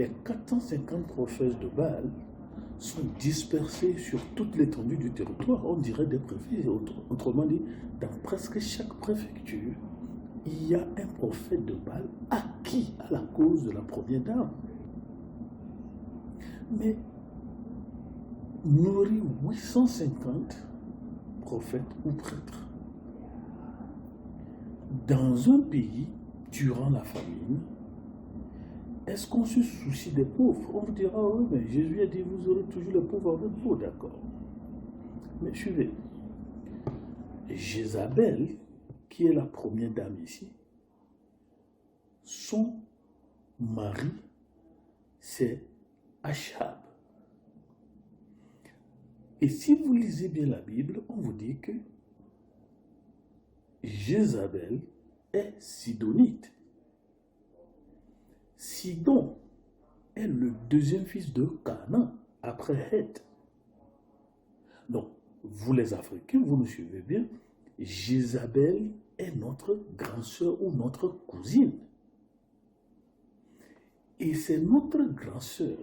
les 450 prophètes de Baal sont dispersés sur toute l'étendue du territoire, on dirait des préfets. Autrement dit, dans presque chaque préfecture, il y a un prophète de Baal acquis à la cause de la première dame. Mais nourrir 850 prophètes ou prêtres dans un pays durant la famine, est-ce qu'on se soucie des pauvres? On vous dira, oui, mais Jésus a dit, vous aurez toujours les pauvres avec vous, d'accord. Mais suivez. Jézabel, qui est la première dame ici, son mari, c'est Achab. Et si vous lisez bien la Bible, on vous dit que Jézabel est sidonite. Sidon est le deuxième fils de Canaan, après Heth. Donc, vous les Africains, vous nous suivez bien, Jézabel est notre grand-sœur ou notre cousine. Et c'est notre grand-sœur,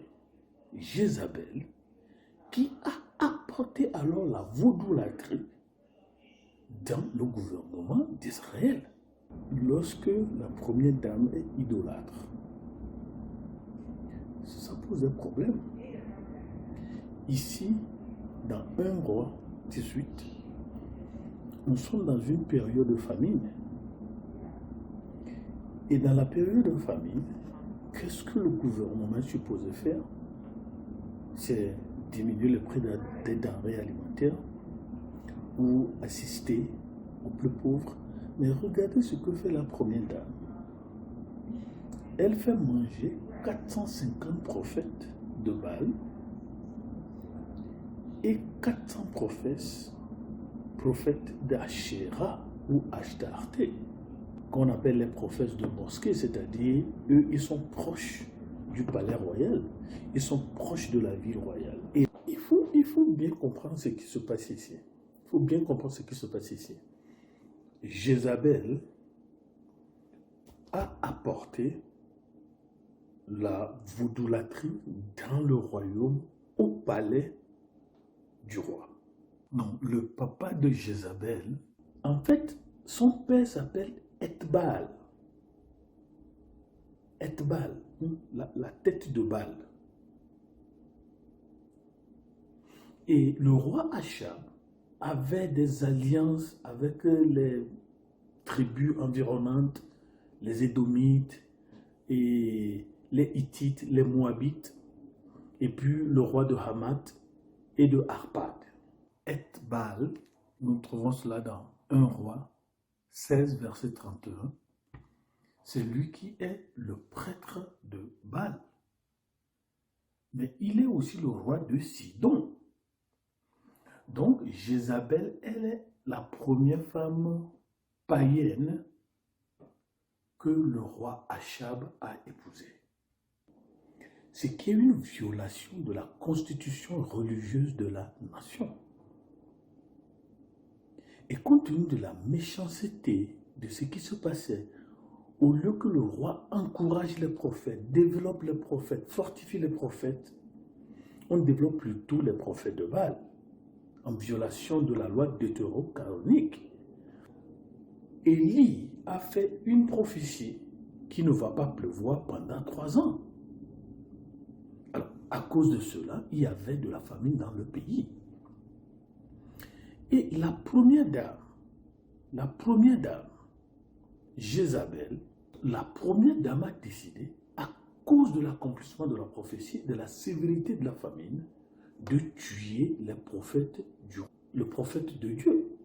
Jézabel, qui a apporté alors la vaudoulatrie dans le gouvernement d'Israël, lorsque la première dame est idolâtre. Ça pose un problème. Ici, dans 1 Roi 18, nous sommes dans une période de famine. Et dans la période de famine, qu'est-ce que le gouvernement est supposé faire? C'est diminuer le prix des denrées alimentaires ou assister aux plus pauvres. Mais regardez ce que fait la première dame. Elle fait manger 450 prophètes de Baal et 400 prophètes d'Achéra ou Ashtarté, qu'on appelle les prophètes de mosquée, c'est-à-dire eux, ils sont proches du palais royal, ils sont proches de la ville royale. Et il faut bien comprendre ce qui se passe ici. Il faut bien comprendre ce qui se passe ici. Jézabel a apporté la vaudoulatrie dans le royaume, au palais du roi. Donc, le papa de Jézabel, en fait, son père s'appelle Ethbaal. Ethbaal, la tête de Baal. Et le roi Achab avait des alliances avec les tribus environnantes, les Édomites et les Hittites, les Moabites, et puis le roi de Hamath et de Arpad. Ethbaal, nous trouvons cela dans 1 Roi 16, verset 31. C'est lui qui est le prêtre de Baal. Mais il est aussi le roi de Sidon. Donc, Jézabel, elle est la première femme païenne que le roi Achab a épousée. Ce qui est une violation de la constitution religieuse de la nation. Et compte tenu de la méchanceté de ce qui se passait, au lieu que le roi encourage les prophètes, développe les prophètes, fortifie les prophètes, on développe plutôt les prophètes de Baal, en violation de la loi deutérocanonique. Élie a fait une prophétie qui ne va pas pleuvoir pendant 3 ans. Alors, à cause de cela, il y avait de la famine dans le pays. Et la première dame, Jézabel, la première dame a décidé, à cause de l'accomplissement de la prophétie, de la sévérité de la famine, de tuer les prophètes le prophète de Dieu.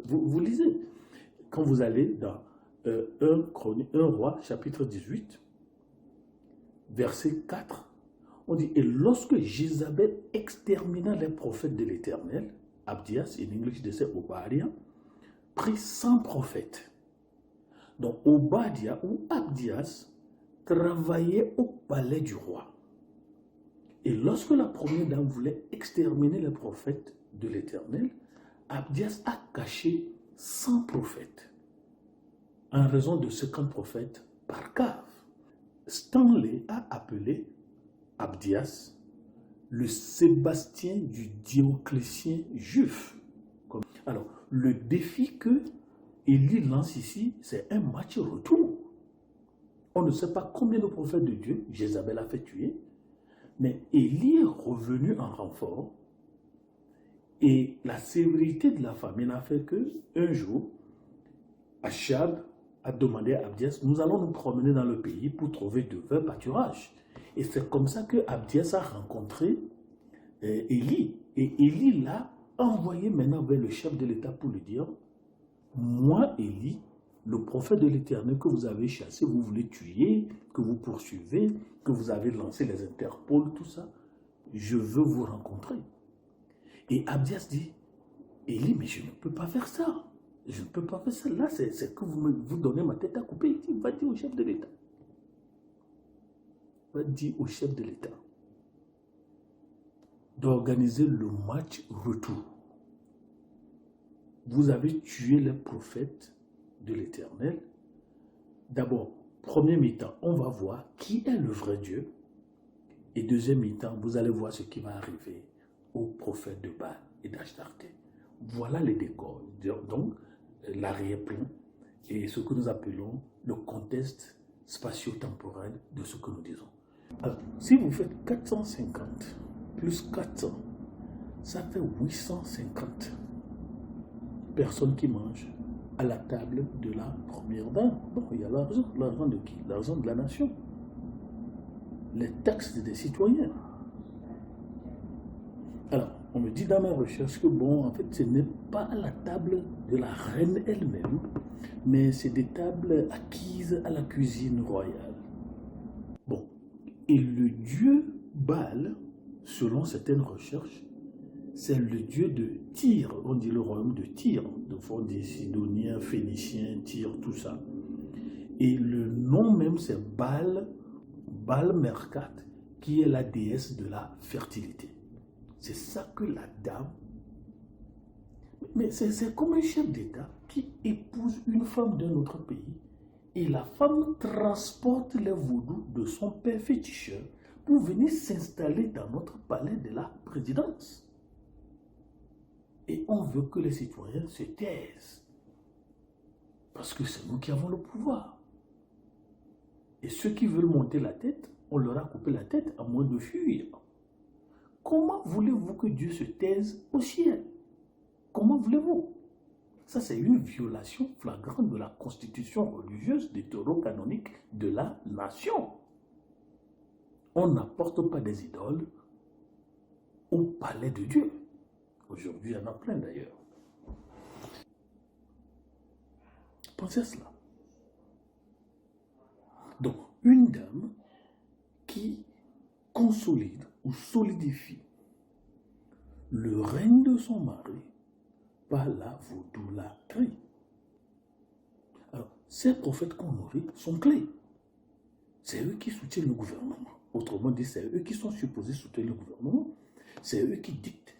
Vous lisez, quand vous allez dans 1 Roi, chapitre 18, verset 4, on dit, et lorsque Jézabel extermina les prophètes de l'Éternel, Abdias, in English they say Obadiah, prit 100 prophètes. Donc Obadiah ou Abdias travaillait au palais du roi. Et lorsque la première dame voulait exterminer les prophètes de l'Éternel, Abdias a caché 100 prophètes, en raison de 50 prophètes par cave. Stanley a appelé Abdias, le Sébastien du Dioclétien juif. Alors, le défi que Élie lance ici, c'est un match retour. On ne sait pas combien de prophètes de Dieu Jézabel a fait tuer, mais Élie est revenu en renfort et la sévérité de la famine a fait que un jour, Achab a demandé à Abdias, nous allons nous promener dans le pays pour trouver de vrais pâturages. Et c'est comme ça que Abdias a rencontré Élie. Et Élie l'a envoyé maintenant vers le chef de l'État pour lui dire, moi, Élie, le prophète de l'Éternel que vous avez chassé, vous voulez tuer, que vous poursuivez, que vous avez lancé les Interpol, tout ça, je veux vous rencontrer. Et Abdias dit, Élie, mais je ne peux pas faire ça. Je ne peux pas faire ça. Là, c'est que vous donnez ma tête à couper. Il va dire au chef de l'État. Va dire au chef de l'État d'organiser le match retour. Vous avez tué les prophètes de l'Éternel. D'abord, premier mi-temps, on va voir qui est le vrai Dieu. Et deuxième mi-temps, vous allez voir ce qui va arriver aux prophètes de Baal et d'Ashtarté. Voilà les décors. Donc, l'arrière-plan et ce que nous appelons le contexte spatio-temporel de ce que nous disons. Alors, si vous faites 450 plus 400, ça fait 850 personnes qui mangent à la table de la première dame. Donc, il y a l'argent. L'argent de qui? L'argent de la nation. Les taxes des citoyens. Alors, on me dit dans ma recherche que bon, en fait, ce n'est pas à la table de la reine elle-même, mais c'est des tables acquises à la cuisine royale. Bon, et le dieu Baal, selon certaines recherches, c'est le dieu de Tyr, on dit le royaume de Tyr, on dit Sidoniens, Phéniciens, Tyr, tout ça. Et le nom même, c'est Baal Merkat, qui est la déesse de la fertilité. C'est ça que la dame... Mais c'est comme un chef d'État qui épouse une femme d'un autre pays et la femme transporte les vaudous de son père féticheur pour venir s'installer dans notre palais de la présidence. Et on veut que les citoyens se taisent. Parce que c'est nous qui avons le pouvoir. Et ceux qui veulent monter la tête, on leur a coupé la tête à moins de fuir. Comment voulez-vous que Dieu se taise au ciel? Comment voulez-vous? Ça, c'est une violation flagrante de la constitution religieuse deutéro-canonique de la nation. On n'apporte pas des idoles au palais de Dieu. Aujourd'hui, il y en a plein d'ailleurs. Pensez à cela. Donc, une dame qui consolide ou solidifie le règne de son mari par la vaudoulatrie. Alors, ces prophètes qu'on nourrit sont clés. C'est eux qui soutiennent le gouvernement. Autrement dit, c'est eux qui sont supposés soutenir le gouvernement. C'est eux qui dictent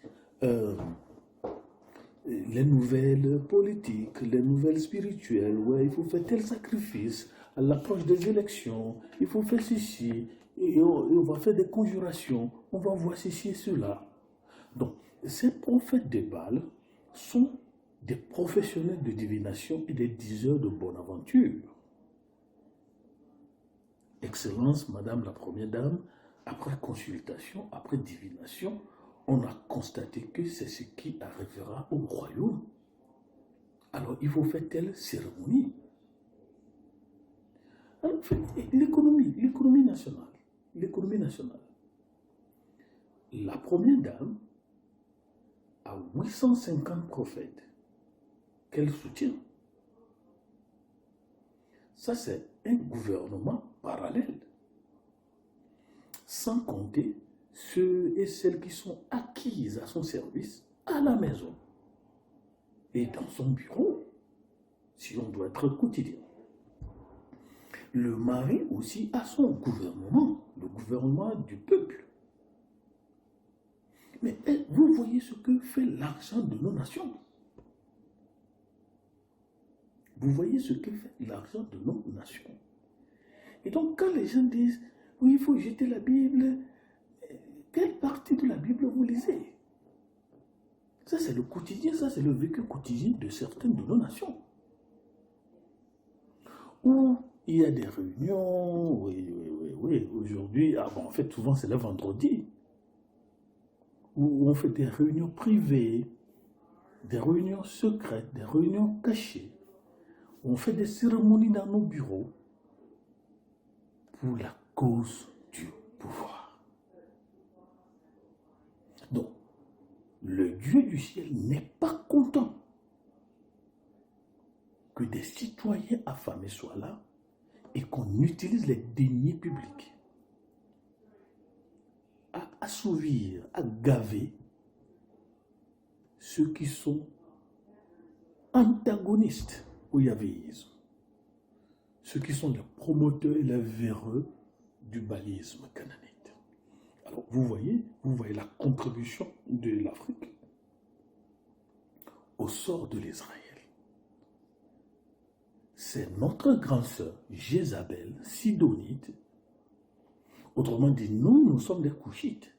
les nouvelles politiques, les nouvelles spirituelles. Ouais, il faut faire tel sacrifice à l'approche des élections. Il faut faire ceci. Et on va faire des conjurations. On va voir ceci et cela. Donc, ces prophètes de Baal sont des professionnels de divination et des diseurs de bonne aventure. Excellence, Madame la Première Dame, après consultation, après divination, on a constaté que c'est ce qui arrivera au royaume. Alors, il faut faire telle cérémonie. En fait, l'économie nationale. La Première Dame a 850 prophètes qu'elle soutient. Ça, c'est un gouvernement parallèle. Sans compter ceux et celles qui sont acquises à son service à la maison et dans son bureau, si on doit être quotidien. Le mari aussi a son gouvernement, le gouvernement du peuple. Mais vous voyez ce que fait l'argent de nos nations. Vous voyez ce que fait l'argent de nos nations. Et donc, quand les gens disent, oui, il faut jeter la Bible, quelle partie de la Bible vous lisez? Ça, c'est le quotidien, ça, c'est le vécu quotidien de certaines de nos nations. Où il y a des réunions, oui, aujourd'hui, en fait, souvent, c'est le vendredi, où on fait des réunions privées, des réunions secrètes, des réunions cachées. On fait des cérémonies dans nos bureaux pour la cause du pouvoir. Donc, le Dieu du ciel n'est pas content que des citoyens affamés soient là et qu'on utilise les deniers publics à assouvir, à gaver ceux qui sont antagonistes au yahvéisme, ceux qui sont les promoteurs et les véreux du balisme cananéite. Alors, vous voyez la contribution de l'Afrique au sort de l'Israël. C'est notre grande sœur, Jézabel, Sidonite. Autrement dit, nous sommes des Couchites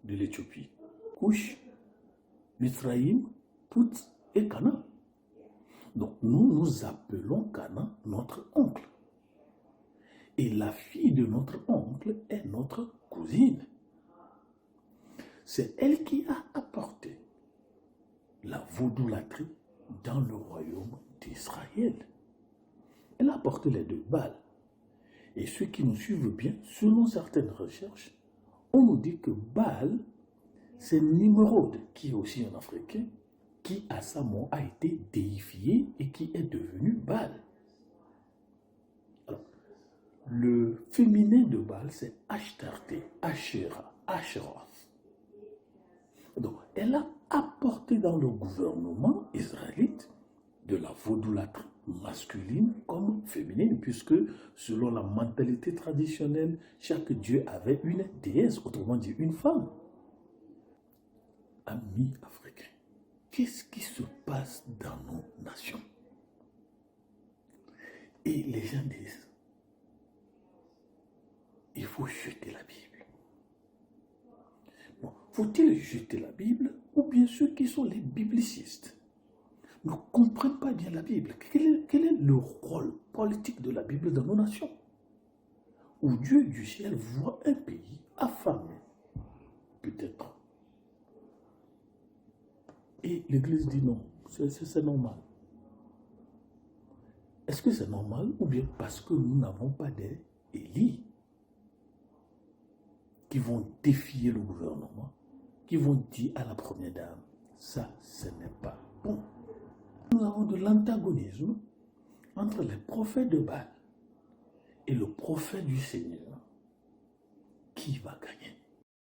de l'Éthiopie. Couch, Mithraïm, Put et Canaan. Donc, nous appelons Canaan notre oncle. Et la fille de notre oncle est notre cousine. C'est elle qui a apporté la vaudoulatrie dans le royaume d'Israël. Elle a apporté les deux Baals. Et ceux qui nous suivent bien, selon certaines recherches, on nous dit que Baal, c'est Nimrod, qui est aussi un Africain, qui à sa mort a été déifié et qui est devenu Baal. Alors, le féminin de Baal, c'est Ashtarté, Asherah, Asheroth. Donc, elle a apporté dans le gouvernement israélite de la vaudoulatrie masculine comme féminine, puisque selon la mentalité traditionnelle, chaque dieu avait une déesse, autrement dit une femme. Amis africains, qu'est-ce qui se passe dans nos nations? Et les gens disent, il faut jeter la Bible. Bon, faut-il jeter la Bible, ou bien ceux qui sont les biblicistes ne comprennent pas bien la Bible? Quel est le rôle politique de la Bible dans nos nations? Où Dieu du ciel voit un pays affamé, peut-être. Et l'Église dit non, c'est normal. Est-ce que c'est normal ou bien parce que nous n'avons pas des Élie qui vont défier le gouvernement, qui vont dire à la première dame, ça, ce n'est pas bon. Nous avons de l'antagonisme entre les prophètes de Baal et le prophète du Seigneur. Qui va gagner?